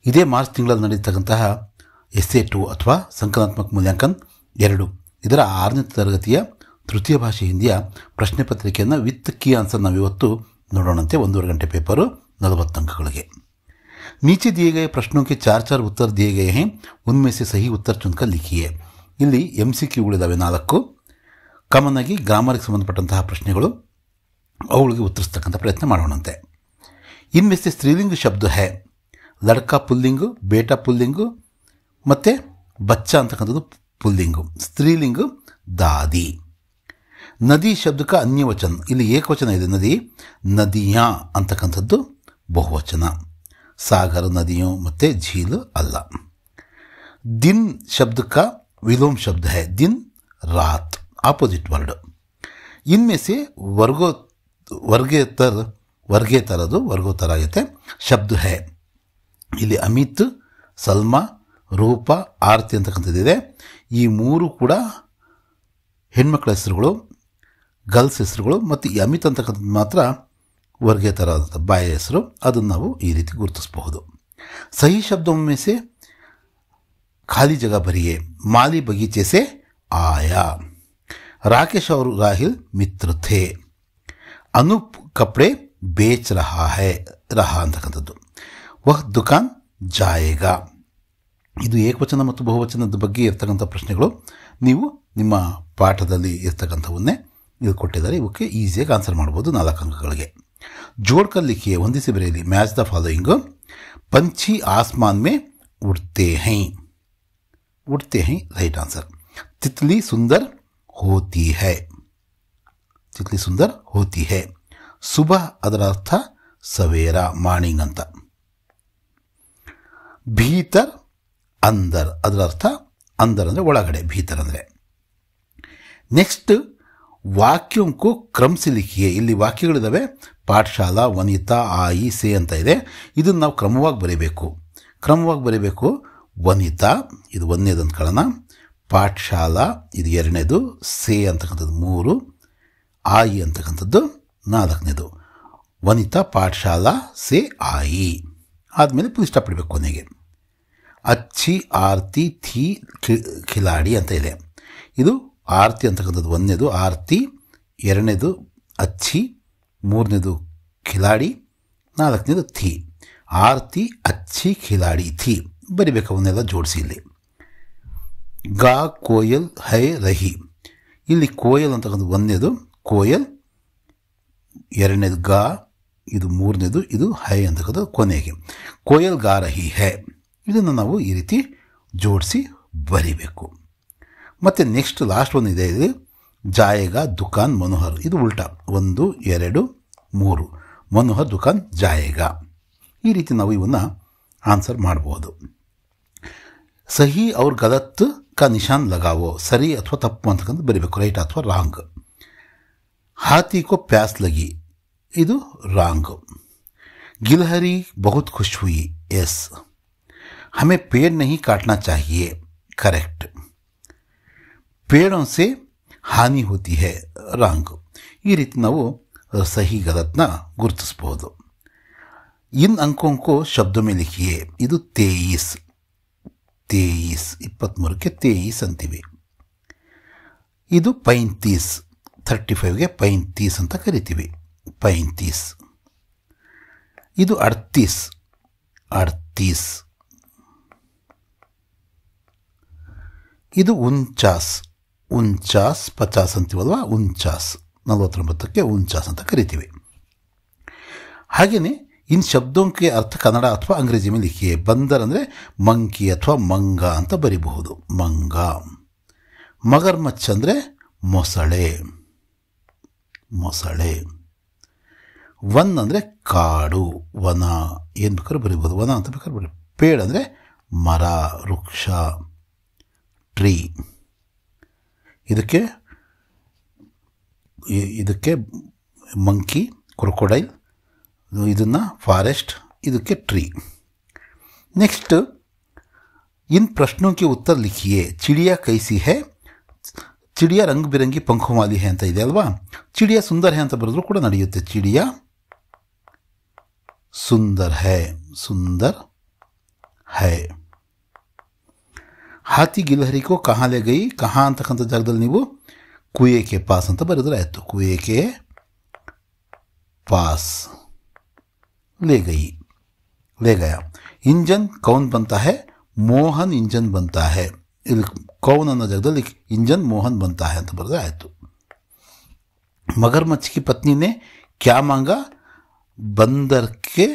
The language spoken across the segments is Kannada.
ಇದೇ ಮಾರ್ಚ್ ತಿಂಗಳಲ್ಲಿ ನಡೆಯತಕ್ಕಂತಹ SA2 ಅಥವಾ ಸಂಕಲನಾತ್ಮಕ ಮೂಲ್ಯಾಂಕನ 2 ಇದರ 6ನೇ ತರಗತಿಯ ತೃತೀಯ ಭಾಷೆ ಹಿಂದಿಯ ಪ್ರಶ್ನೆ ಪತ್ರಿಕೆಯನ್ನು ವಿತ್ ಕೀ ಆನ್ಸರ್ ನಾವಿವತ್ತು ನೋಡೋಣಂತೆ. 1.5 ಗಂಟೆ पेपर 40 अंकಗಳಿಗೆ. नीचे दिए गए प्रश्नों के 4 उत्तर दिए गए हैं, उनमें से सही उत्तर चुनकर लिखिए. ಇಲ್ಲಿ MCQಗಳಿದ್ದಾವೆ 4. ಕಾಮನ್ ಆಗಿ ಗ್ರಾಮರ್ಗೆ ಸಂಬಂಧಪಟ್ಟಂತಹ ಪ್ರಶ್ನೆಗಳು, ಅವುಗಳಿಗೆ ಉತ್ತರಿಸ್ತಕ್ಕಂಥ ಪ್ರಯತ್ನ ಮಾಡೋಣಂತೆ. ಇನ್ಮೆ से ಸ್ತ್ರೀಲಿಂಗ ಶಬ್ದ है, ಲಡ್ಕಾ ಪುಲ್ಲಿಂಗು, ಬೇಟಾ ಪುಲ್ಲಿಂಗು ಮತ್ತು ಬಚ್ಚ ಅಂತಕ್ಕಂಥದ್ದು ಪುಲ್ಲಿಂಗು. ಸ್ತ್ರೀಲಿಂಗು ದಾದಿ. ನದಿ ಶಬ್ದಕ್ಕೆ ಅನ್ಯವಚನ, ಇಲ್ಲಿ ಏಕವಚನ ಇದೆ ನದಿ, ನದಿಯಾ ಅಂತಕ್ಕಂಥದ್ದು ಬಹುವಚನ. ಸಾಗರ, ನದಿಯು ಮತ್ತು झील ಅಲ್ಲ. दिन शब्द का विलोम शब्द है, दिन रात, अपोजिट वर्ड. इनमें से ವರ್ಗೇತರ ಆಗುತ್ತೆ ಶಬ್ದ है. ಇಲ್ಲಿ ಅಮಿತ್, ಸಲ್ಮಾ, ರೂಪ, ಆರತಿ ಅಂತಕ್ಕಂಥದ್ದಿದೆ. ಈ 3 ಕೂಡ ಹೆಣ್ಮಕ್ಳ ಹೆಸರುಗಳು, ಗರ್ಲ್ಸ್ ಹೆಸರುಗಳು. ಮತ್ತು ಈ ಅಮಿತ್ ಅಂತಕ್ಕಂಥದ್ದು ಮಾತ್ರ ವರ್ಗೇತರ ಬಾಯ ಹೆಸರು. ಅದನ್ನು ನಾವು ಈ ರೀತಿ ಗುರುತಿಸಬಹುದು. ಸಹಿ ಶಬ್ದों में से खाली जगह भरिए. माली बगीचे से आया. राकेश और राहिल मित्र थे. अनूप कपड़े बेच रहा ಅಂತಕ್ಕಂಥದ್ದು. ವಹ ದುಕಾನ್ ಜಾಯೇಗಾ. ಇದು ಏಕವಚನ ಮತ್ತು ಬಹುವಚನದ ಬಗ್ಗೆ ಇರ್ತಕ್ಕಂಥ ಪ್ರಶ್ನೆಗಳು. ನೀವು ನಿಮ್ಮ ಪಾಠದಲ್ಲಿ ಇರ್ತಕ್ಕಂಥವನ್ನೇ ಇದು ಕೊಟ್ಟಿದ್ದಾರೆ. ಇವಕ್ಕೆ ಈಸಿಯಾಗಿ ಆನ್ಸರ್ ಮಾಡ್ಬೋದು 4 ಅಂಕಗಳಿಗೆ. ಜೋಡ್ಕರ್ ಲಿಖಿಯೇ, ಹೊಂದಿಸಿ ಬರೆಯಲಿ. Match the following. पंछी आसमान में उड़ते हैं राइट आंसर. तितली सुंदर होती है. सुबह ಅದರ ಅರ್ಥ ಸವೇರ, ಮಾರ್ನಿಂಗ್ ಅಂತ. ಭೀತರ್ ಅಂದರ್ ಅದರ ಅರ್ಥ ಅಂದರ್ ಅಂದರೆ ಒಳಗಡೆ, ಭೀತರ್ ಅಂದರೆ. ನೆಕ್ಸ್ಟ್ ವಾಕ್ಯಂಕು ಕ್ರಮಸಿ ಲಿಖಿಯೇ. ಇಲ್ಲಿ ವಾಕ್ಯಗಳಿದ್ದಾವೆ. ಪಾಠಶಾಲಾ, ವನಿತಾ, ಆಯಿ, ಸೇ ಅಂತ ಇದೆ. ಇದನ್ನು ನಾವು ಕ್ರಮವಾಗಿ ಬರೀಬೇಕು. ವನಿತಾ ಇದು 1ನೇದು ಅಂದ್ಕೊಳ್ಳೋಣ. ಪಾಠಶಾಲಾ ಇದು 2ನೇದು. ಸೇ ಅಂತಕ್ಕಂಥದ್ದು 3, ಆಯಿ ಅಂತಕ್ಕಂಥದ್ದು 4ನೇದು. ವನಿತಾ, ಪಾಠಶಾಲಾ, ಸೇ, ಆಯಿ ಆದಮೇಲೆ ಪುಲ್ ಸ್ಟಾಪ್ ಇಡಬೇಕು ಕೊನೆಗೆ. ಅಚ್ಚಿ, ಆರ್ತಿ, ಥಿ, ಖಿಲಾಡಿ ಅಂತ ಇದೆ. ಇದು ಆರ್ತಿ ಅಂತಕ್ಕಂಥದ್ದು 1ನೇದು, ಆರ್ತಿ 2ನೇದು, ಅಚ್ಚಿ 3ನೇದು, ಖಿಲಾಡಿ 4ನೇದು, ಥಿ. ಆರ್ತಿ, ಅಚ್ಚಿ, ಖಿಲಾಡಿ, ಥಿ ಬರಿಬೇಕು. ಅವನ್ನೆಲ್ಲ ಜೋಡಿಸಿ. ಇಲ್ಲಿ ಗಾ, ಕೋಯಲ್, ಹೈ, ರಹಿ. ಇಲ್ಲಿ ಕೋಯಲ್ ಅಂತಕ್ಕಂಥದ್ದು 1ನೇದು, ಕೋಯಲ್ 2ನೇದು, ಗಾ ಇದು 3ನೇದು, ಇದು ಹೈ ಅಂತಕ್ಕಂಥದ್ದು ಕೊನೆಗೆ. ಕೋಯಲ್ ಗಾ ರಹಿ ಹೈ. ಇದನ್ನು ನಾವು ಈ ರೀತಿ ಜೋಡಿಸಿ ಬರಿಬೇಕು. ಮತ್ತು ನೆಕ್ಸ್ಟ್ ಲಾಸ್ಟ್ ಒಂದು ಇದೆ. ಇದು ಜಾಯೇಗಾ ದುಕಾನ್ ಮನೋಹರ್. ಇದು ಉಲ್ಟಾ 1 2 3. ಮನೋಹರ್ ದುಕಾನ್ ಜಾಯೇಗಾ. ಈ ರೀತಿ ನಾವು ಇವನ್ನ ಆನ್ಸರ್ ಮಾಡ್ಬೋದು. ಸಹಿ ಅವ್ರ ಗಲತ್ ಕಾ ನಿಶಾನ್ ಲಗಾವೋ. ಸರಿ ಅಥವಾ ತಪ್ಪು ಅಂತಕ್ಕಂಥ ಬರಿಬೇಕು, ರೈಟ್ ಅಥವಾ ರಾಂಗ್. ಹಾಥಿ ಕೋ ಪ್ಯಾಸ್ ಲಗಿ ಇದು ರಾಂಗ್. ಗಿಲ್ಹರಿ ಬಹುತ್ ಖುಷ್ ಹುಯಿ, ಎಸ್. ಹಮೇ ಪೇड़ नहीं काटना चाहिए, करेक्ट. पेड़ों से हानि होती है, ರಾಂಗ್. ಈ ರೀತಿ ನಾವು ಸಹಿ ಗಲತ್ನ ಗುರುತಿಸಬಹುದು. ಇನ್ ಅಂಕೋಂಕೋ ಶಬ್ದೋ ಮೇ ಲಿಖಿಯೇ. ಇದು 23 23ಕ್ಕೆ 23 ಅಂತೀವಿ. ಇದು 35 35ಗೆ 35 ಅಂತ ಕರಿತೀವಿ, 35. ಇದು 38 ಇದು 49 50 ಅಂತೀವಲ್ವ, 49ಕ್ಕೆ 49 ಅಂತ ಕರಿತೀವಿ. ಹಾಗೆಯೇ ಇನ್ ಶಬ್ದೋಂಕೆ ಅರ್ಥ ಕನ್ನಡ ಅಥವಾ ಅಂಗ್ರೇಜಿ ಮೇಲೆ ಲಿಖಿಯೇ. ಬಂದರ್ ಅಂದರೆ ಮಂಕಿ ಅಥವಾ ಮಂಗ ಅಂತ ಬರಿಬಹುದು, ಮಂಗ. ಮಗರ್ಮಚ್ಚ ಅಂದರೆ ಮೊಸಳೆ. ವನ್ ಅಂದರೆ ಕಾಡು, ವನ. ಏನು ಬೇಕಾದ್ರೂ ಬರಿಬೋದು, ವನ ಅಂತ ಬೇಕಾದ್ರೆ ಬರಿ. ಪೇಡ್ ಅಂದರೆ ಮರ, ವೃಕ್ಷ, ಟ್ರೀ. ಇದಕ್ಕೆ ಮಂಕಿ, ಕ್ರೊಕೊಡೈಲ್. ಇದನ್ನು ಫಾರೆಸ್ಟ್, ಇದಕ್ಕೆ ಟ್ರೀ. ನೆಕ್ಸ್ಟ್ इन प्रश्नों के उत्तर लिखिए. चिड़िया कैसी है. चिड़िया रंग बिरंगी पंखों वाली है ಅಂತ ಇದೆ ಅಲ್ವಾ. चिड़िया सुंदर है ಅಂತ ಬರೆದ್ರು ಕೂಡ ನಡೆಯುತ್ತೆ. चिड़िया सुंदर है, सुंदर ಹೈ. ಹಾತಿ ಗಿಲ್ಹರಿ ಕೋ ಕಹಾ ಲೇ ಗಯಿ, ಕಹಾ ಅಂತಕ್ಕಂಥ ಜಾಗದಲ್ಲಿ ನೀವು ಕುಯೇ ಕೆ ಪಾಸ್ ಅಂತ ಬರೆದ್ರೆ ಆಯಿತು. ಕುಯೇ ಕೆ ಪಾಸ್ ಲೇ ಗಯಿ, ಲೇ ಗಯಾ. ಇಂಜನ್ ಕೌನ್ ಬಂತಾ ಹೈ, ಮೋಹನ್ ಇಂಜನ್ ಬಂತಾ ಹೈ. ಇಲ್ಲಿ ಕೌನ್ ಅನ್ನೋ ಜಾಗದಲ್ಲಿ ಇಂಜನ್ ಮೋಹನ್ ಬಂತಾ ಹೈ ಅಂತ ಬರೆದ್ರೆ ಆಯಿತು. मगरमच्छ की पत्नी ने क्या मांगा, बंदर के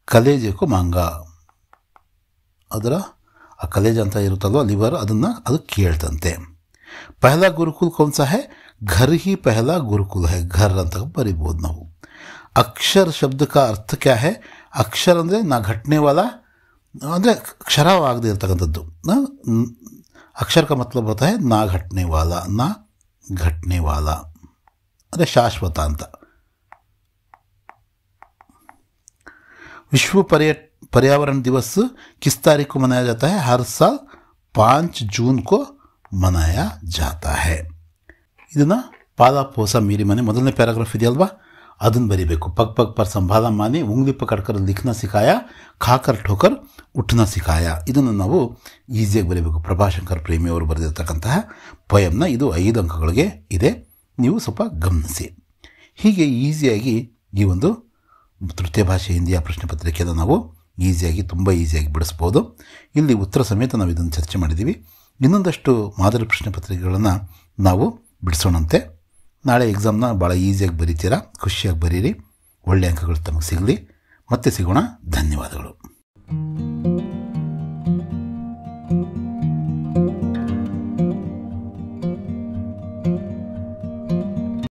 कलेजे को मांगा. ಅದರ ಆ ಕಲೇಜ ಅಂತ ಇರುತ್ತಲ್ವ ಲಿವರ್, ಅದು ಕೇಳ್ತಂತೆ. ಪಹಲಾ ಗುರುಕುಲ್ ಕೌನ್ ಸಾ ಹೈ, ಘರ್ ಹಿ ಪಹಲಾ ಗುರುಕುಲ್ ಹೈ, ಘರ್ ಅಂತ ಬರಿಬೋದು ನಾವು. ಅಕ್ಷರ ಶಬ್ದ ಕಾ ಅರ್ಥ ಕ್ಯಾ ಹೈ, ಅಕ್ಷರ ಅಂದರೆ ನಾ ಘಟನೆ ವಾಲ ಅಂದರೆ ಕ್ಷರವಾಗದೇ ಇರ್ತಕ್ಕಂಥದ್ದು. अक्षर का मतलब होता है ना घटने वाला, ना घटने वाला अरे शाश्वत अंत. विश्व पर्यावरण दिवस किस तारीख को मनाया जाता है? हर साल 5 जून को मनाया जाता है. ಇದನ್ನು ಪಾಲ ಪೋಸ ಮೀರಿ ಮನೆ ಮೊದಲನೇ ಪ್ಯಾರಾಗ್ರಾಫ್ ಇದೆಯಲ್ವಾ, ಅದನ್ನು ಬರಿಬೇಕು. Pug pug per ಸಂಭಾಲ Mane, ಉಂಗ್ಲಿ ಪಕಡ್ಕರ್ ಲಿಖನ ಸಿಖಾಯ, ಖಾಕರ್ ಠೋಕರ್ ಉಠ್ನ ಸಿಖಾಯ. ಇದನ್ನು ನಾವು ಈಸಿಯಾಗಿ ಬರೀಬೇಕು. ಪ್ರಭಾಶಂಕರ್ ಪ್ರೇಮಿ ಅವರು ಬರೆದಿರ್ತಕ್ಕಂತಹ ಪೊಯಮ್ನ ಇದು 5 ಅಂಕಗಳಿಗೆ ಇದೆ. ನೀವು ಸ್ವಲ್ಪ ಗಮನಿಸಿ. ಹೀಗೆ ಈಸಿಯಾಗಿ ಈ ಒಂದು ತೃತೀಯ ಭಾಷೆ ಹಿಂದಿಯ ಪ್ರಶ್ನೆ ಪತ್ರಿಕೆಯನ್ನು ನಾವು ತುಂಬ ಈಸಿಯಾಗಿ ಬಿಡಿಸ್ಬೋದು. ಇಲ್ಲಿ ಉತ್ತರ ಸಮೇತ ನಾವು ಇದನ್ನು ಚರ್ಚೆ ಮಾಡಿದ್ದೀವಿ. ಇನ್ನೊಂದಷ್ಟು ಮಾದರಿ ಪ್ರಶ್ನೆ ಪತ್ರಿಕೆಗಳನ್ನು ನಾವು ಬಿಡಿಸೋಣಂತೆ. ನಾಳೆ ಎಕ್ಸಾಮ್ನ ಭಾಳ ಈಸಿಯಾಗಿ ಬರೀತೀರಾ, ಖುಷಿಯಾಗಿ ಬರೀರಿ, ಒಳ್ಳೆಯ ಅಂಕಗಳು ತಮಗೆ ಸಿಗಲಿ. ಮತ್ತೆ ಸಿಗೋಣ. ಧನ್ಯವಾದಗಳು.